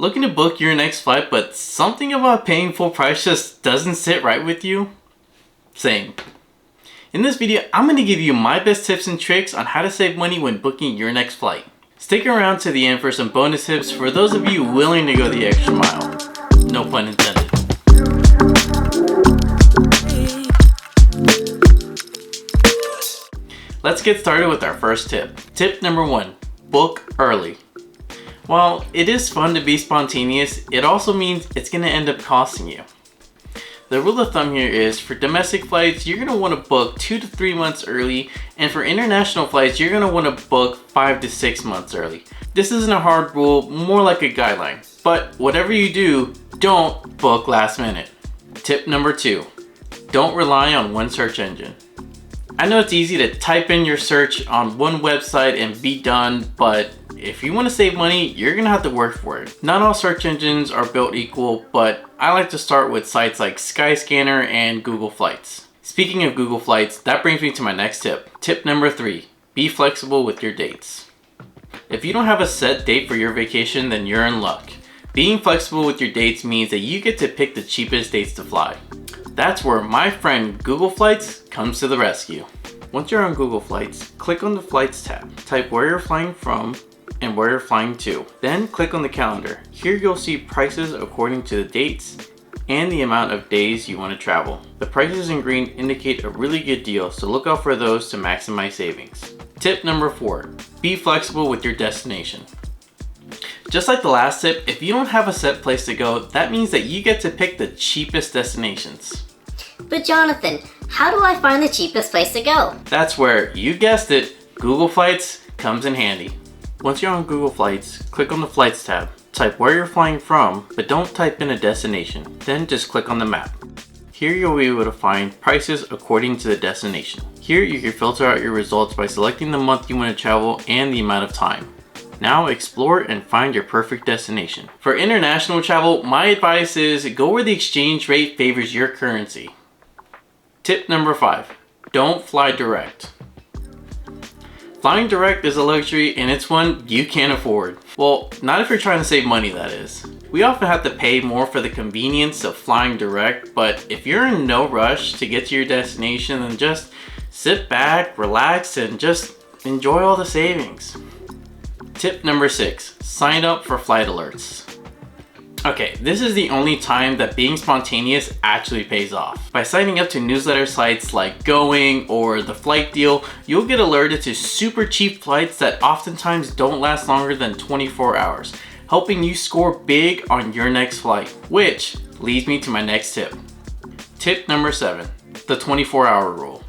Looking to book your next flight, but something about paying full price just doesn't sit right with you? Same. In this video, I'm going to give you my best tips and tricks on how to save money when booking your next flight. Stick around to the end for some bonus tips for those of you willing to go the extra mile. No pun intended. Let's get started with our first tip. Tip number 1, book early. While it is fun to be spontaneous, it also means it's going to end up costing you. The rule of thumb here is for domestic flights, you're going to want to book 2 to 3 months early, and for international flights, you're going to want to book 5 to 6 months early. This isn't a hard rule, more like a guideline, but whatever you do, don't book last minute. Tip number 2, don't rely on one search engine. I know it's easy to type in your search on one website and be done, but if you want to save money, you're going to have to work for it. Not all search engines are built equal, but I like to start with sites like Skyscanner and Google Flights. Speaking of Google Flights, that brings me to my next tip. Tip number 3, be flexible with your dates. If you don't have a set date for your vacation, then you're in luck. Being flexible with your dates means that you get to pick the cheapest dates to fly. That's where my friend Google Flights comes to the rescue. Once you're on Google Flights, click on the Flights tab. Type where you're flying from and where you're flying to. Then click on the calendar. Here you'll see prices according to the dates and the amount of days you want to travel. The prices in green indicate a really good deal, so look out for those to maximize savings. Tip number 4, be flexible with your destination. Just like the last tip, if you don't have a set place to go, that means that you get to pick the cheapest destinations. But Jonathan, how do I find the cheapest place to go? That's where, you guessed it, Google Flights comes in handy. Once you're on Google Flights, click on the Flights tab. Type where you're flying from, but don't type in a destination. Then just click on the map. Here you'll be able to find prices according to the destination. Here you can filter out your results by selecting the month you want to travel and the amount of time. Now explore and find your perfect destination. For international travel, my advice is go where the exchange rate favors your currency. Tip number 5, don't fly direct. Flying direct is a luxury and it's one you can't afford. Well, not if you're trying to save money, that is. We often have to pay more for the convenience of flying direct, but if you're in no rush to get to your destination, then just sit back, relax, and just enjoy all the savings. Tip number 6, sign up for flight alerts. Okay, this is the only time that being spontaneous actually pays off. By signing up to newsletter sites like Going or The Flight Deal, you'll get alerted to super cheap flights that oftentimes don't last longer than 24 hours, helping you score big on your next flight. Which leads me to my next tip. Tip number 7, the 24-hour rule.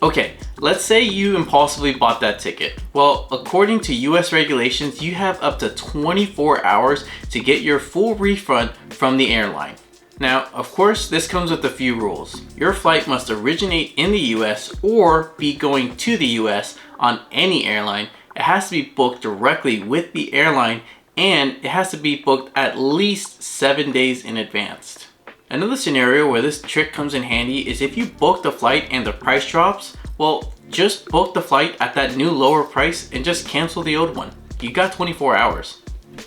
Okay, let's say you impulsively bought that ticket. Well, according to US regulations, you have up to 24 hours to get your full refund from the airline. Now, of course, this comes with a few rules. Your flight must originate in the US or be going to the US on any airline. It has to be booked directly with the airline, and it has to be booked at least 7 days in advance. Another scenario where this trick comes in handy is if you book the flight and the price drops, well, just book the flight at that new lower price and just cancel the old one. You got 24 hours.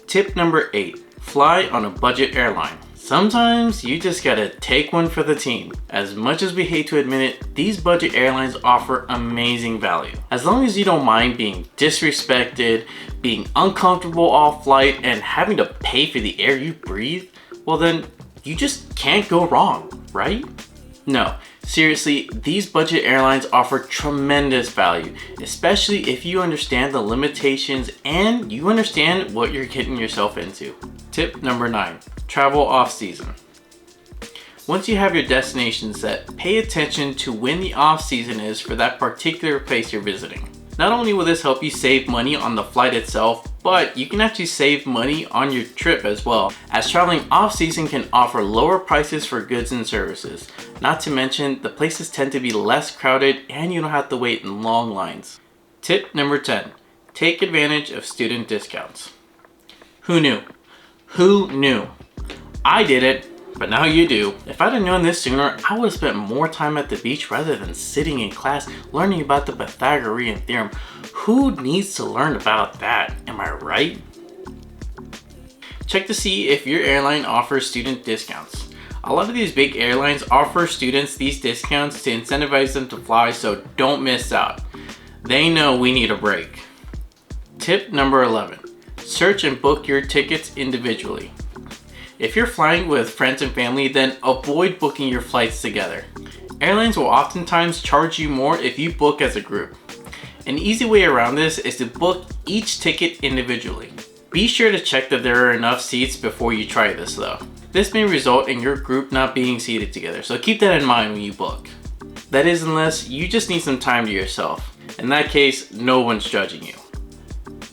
Tip number 8, fly on a budget airline. Sometimes you just gotta take one for the team. As much as we hate to admit it, these budget airlines offer amazing value. As long as you don't mind being disrespected, being uncomfortable off flight, and having to pay for the air you breathe, well then, you just can't go wrong, right? No, seriously, these budget airlines offer tremendous value, especially if you understand the limitations and you understand what you're getting yourself into. Tip number 9, travel off-season. Once you have your destination set, pay attention to when the off-season is for that particular place you're visiting. Not only will this help you save money on the flight itself, but you can actually save money on your trip as well, as traveling off-season can offer lower prices for goods and services. Not to mention, the places tend to be less crowded and you don't have to wait in long lines. Tip number 10, take advantage of student discounts. Who knew? Who knew? I did it, but now you do. If I'd have known this sooner, I would have spent more time at the beach rather than sitting in class learning about the Pythagorean theorem. Who needs to learn about that? Am I right? Check to see if your airline offers student discounts. A lot of these big airlines offer students these discounts to incentivize them to fly, so don't miss out. They know we need a break. Tip number 11. Search and book your tickets individually. If you're flying with friends and family, then avoid booking your flights together. Airlines will oftentimes charge you more if you book as a group. An easy way around this is to book each ticket individually. Be sure to check that there are enough seats before you try this though. This may result in your group not being seated together, so keep that in mind when you book. That is, unless you just need some time to yourself. In that case, no one's judging you.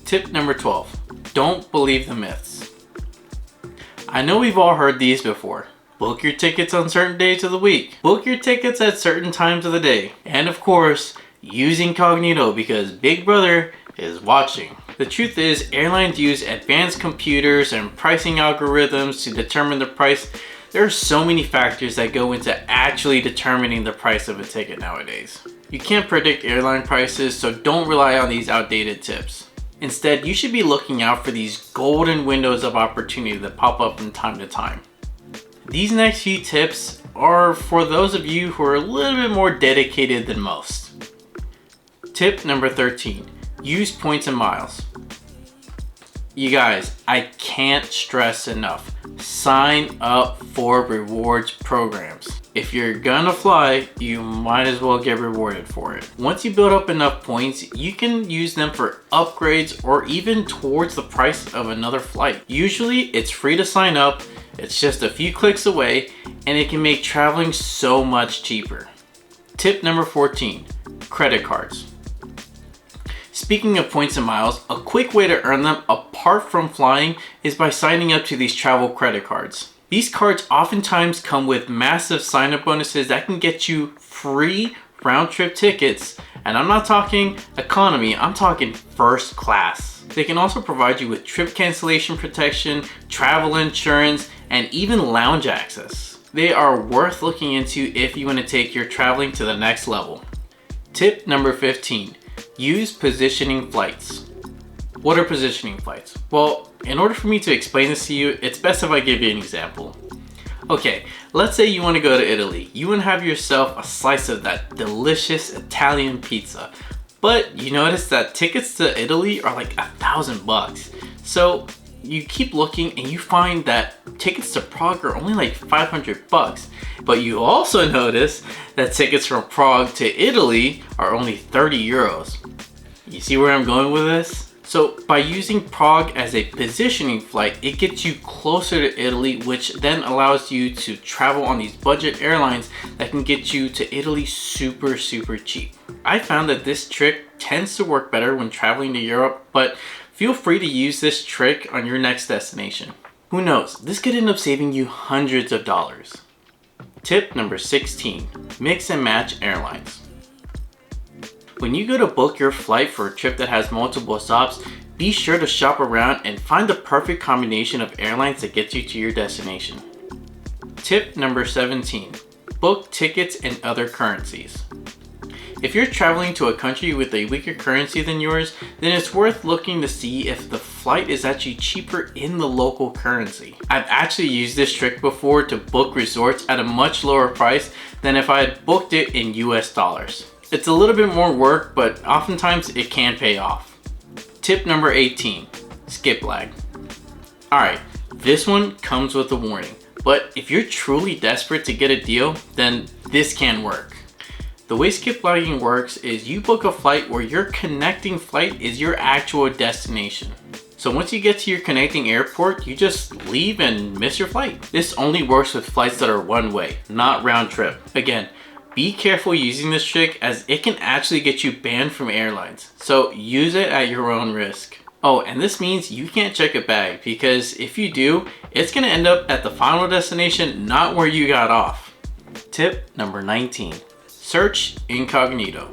Tip number 12. Don't believe the myths. I know we've all heard these before. Book your tickets on certain days of the week. Book your tickets at certain times of the day. And of course, use incognito because Big Brother is watching. The truth is, airlines use advanced computers and pricing algorithms to determine the price. There are so many factors that go into actually determining the price of a ticket nowadays. You can't predict airline prices, so don't rely on these outdated tips. Instead, you should be looking out for these golden windows of opportunity that pop up from time to time. These next few tips are for those of you who are a little bit more dedicated than most. Tip number 13. Use points and miles. You guys, I can't stress enough. Sign up for rewards programs. If you're gonna fly, you might as well get rewarded for it. Once you build up enough points, you can use them for upgrades or even towards the price of another flight. Usually, it's free to sign up, it's just a few clicks away, and it can make traveling so much cheaper. Tip number 14, credit cards. Speaking of points and miles, a quick way to earn them apart from flying is by signing up to these travel credit cards. These cards oftentimes come with massive sign-up bonuses that can get you free round-trip tickets, and I'm not talking economy, I'm talking first class. They can also provide you with trip cancellation protection, travel insurance, and even lounge access. They are worth looking into if you want to take your traveling to the next level. Tip number 15. Use positioning flights. What are positioning flights? Well, in order for me to explain this to you, it's best if I give you an example. Okay, let's say you want to go to Italy. You want to have yourself a slice of that delicious Italian pizza. But you notice that tickets to Italy are like $1,000. So you keep looking and you find that tickets to Prague are only like $500. But you also notice that tickets from Prague to Italy are only 30 euros. You see where I'm going with this? So by using Prague as a positioning flight, it gets you closer to Italy, which then allows you to travel on these budget airlines that can get you to Italy super cheap. I found that this trick tends to work better when traveling to Europe, but feel free to use this trick on your next destination. Who knows, this could end up saving you hundreds of dollars. Tip number 16, mix and match airlines. When you go to book your flight for a trip that has multiple stops, be sure to shop around and find the perfect combination of airlines that gets you to your destination. Tip number 17, book tickets in other currencies. If you're traveling to a country with a weaker currency than yours, then it's worth looking to see if the flight is actually cheaper in the local currency. I've actually used this trick before to book resorts at a much lower price than if I had booked it in US dollars. It's a little bit more work, but oftentimes it can pay off. Tip number 18, skip lag. Alright, this one comes with a warning, but if you're truly desperate to get a deal, then this can work. The way skip lagging works is you book a flight where your connecting flight is your actual destination. So once you get to your connecting airport, you just leave and miss your flight. This only works with flights that are one way, not round trip. Again, be careful using this trick as it can actually get you banned from airlines. So use it at your own risk. Oh, and this means you can't check a bag because if you do, it's gonna end up at the final destination, not where you got off. Tip number 19, search incognito.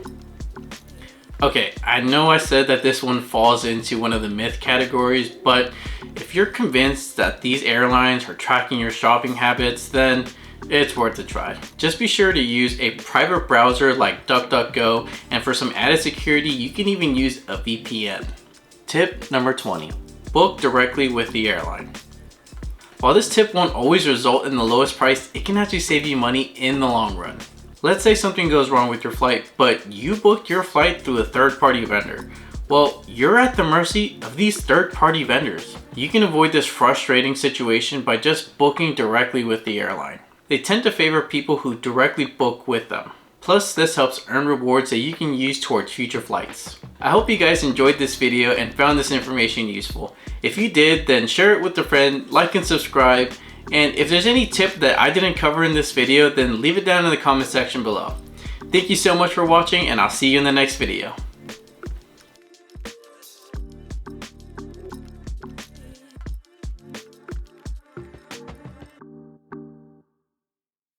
Okay, I know I said that this one falls into one of the myth categories, but if you're convinced that these airlines are tracking your shopping habits, then it's worth a try. Just be sure to use a private browser like DuckDuckGo, and for some added security, you can even use a VPN. Tip number 20, book directly with the airline. While this tip won't always result in the lowest price, it can actually save you money in the long run. Let's say something goes wrong with your flight, but you booked your flight through a third-party vendor. Well, you're at the mercy of these third-party vendors. You can avoid this frustrating situation by just booking directly with the airline. They tend to favor people who directly book with them. Plus, this helps earn rewards that you can use towards future flights. I hope you guys enjoyed this video and found this information useful. If you did, then share it with a friend, like and subscribe. And if there's any tip that I didn't cover in this video, then leave it down in the comment section below. Thank you so much for watching, and I'll see you in the next video.